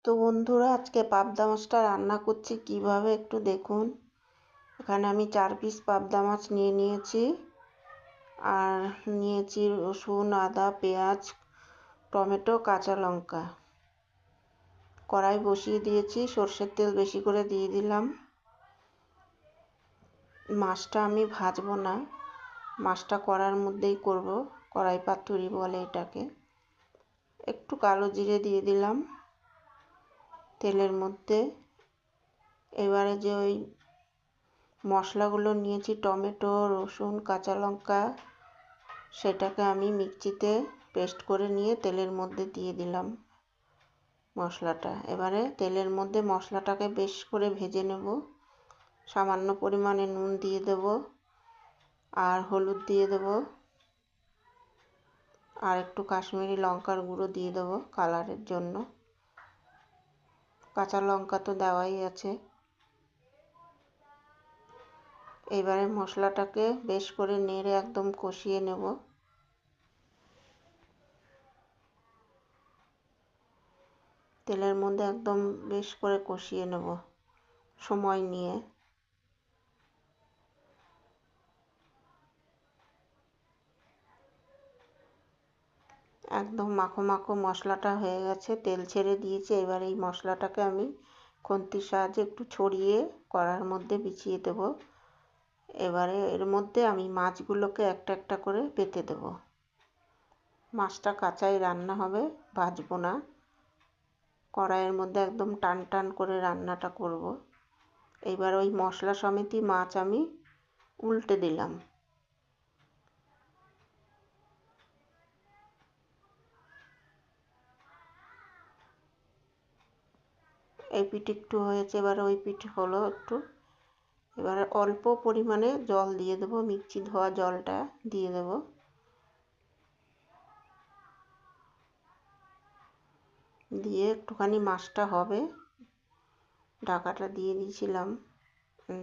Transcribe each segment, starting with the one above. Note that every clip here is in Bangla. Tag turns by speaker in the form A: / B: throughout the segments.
A: তো বন্ধুরা, আজকে পাবদা মাছটা রান্না করছি কিভাবে একটু দেখুন। এখানে আমি 4 পিস পাবদা মাছ নিয়ে নিয়েছি, আর নিয়েছি রসুন, আদা, পেঁয়াজ, টমেটো, কাঁচা লঙ্কা। কড়াই বসিয়ে দিয়েছি, সর্ষের তেল বেশি করে দিয়ে দিলাম। মাছটা আমি ভাজবো না, মাছটা কড়ার মধ্যেই করব, কড়াই পাতুরি বলে এটাকে। একটু কালো জিরে দিয়ে দিলাম তেলের মধ্যে। এবারে যে ওই মশলাগুলো নিয়েছি, টমেটো, রসুন, কাঁচা লঙ্কা, সেটাকে আমি মিক্সিতে পেস্ট করে নিয়ে তেলের মধ্যে দিয়ে দিলাম মশলাটা। এবারে তেলের মধ্যে মশলাটাকে বেশ করে ভেজে নেব। সামান্য পরিমাণে নুন দিয়ে দেব, আর হলুদ দিয়ে দেব, আর একটু কাশ্মীরি লঙ্কার গুঁড়ো দিয়ে দেব কালারের জন্য। কাঁচা লঙ্কা তো দেওয়াই আছে। এবারে মশলাটাকে বেশ করে নেড়ে একদম কষিয়ে নেব। তেলের মধ্যে একদম বেশ করে কষিয়ে নেব সময় নিয়ে। একদম মাখো মাখো মশলাটা হয়ে গেছে, তেল ছেড়ে দিয়েছে। এবার এই মশলাটাকে আমি খুন্তির সাহায্যে একটু ছড়িয়ে কড়ার মধ্যে বিছিয়ে দেব। এবারে এর মধ্যে আমি মাছগুলোকে একটা একটা করে পেতে দেব। মাছটা কাঁচাই রান্না হবে, ভাজবো না। কড়াইয়ের মধ্যে একদম টান টান করে রান্নাটা করব। এইবার ওই মশলা সমেতই মাছ আমি উল্টে দিলাম। এই পিঠ একটু হয়েছে, এবার ওই পিঠ হলো একটু। এবারে অল্প পরিমাণে জল দিয়ে দেবো, মিক্সি ধোয়া জলটা দিয়ে দেব। দিয়ে একটুখানি মাছটা হবে, ঢাকাটা দিয়ে দিয়েছিলাম।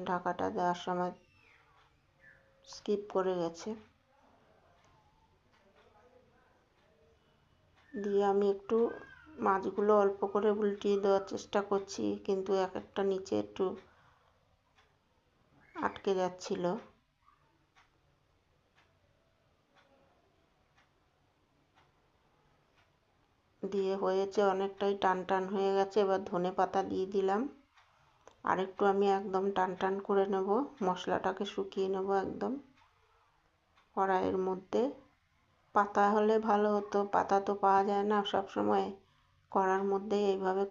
A: ঢাকাটা দেওয়ার সময় স্কিপ করে গেছে। দিয়ে আমি একটু মাছগুলো অল্প করে উল্টিয়ে দেওয়ার চেষ্টা করছি, কিন্তু এক একটা নিচে একটু আটকে যাচ্ছিল। দিয়ে হয়েছে, অনেকটাই টান টান হয়ে গেছে। এবার ধনেপাতা দিয়ে দিলাম। আর একটু আমি একদম টান টান করে নেব, মশলাটাকে শুকিয়ে নেব একদম কড়াইয়ের মধ্যে। পাতা হলে ভালো হতো, পাতা তো পাওয়া যায় না সব সময়। কড়ার মধ্যে এইভাবে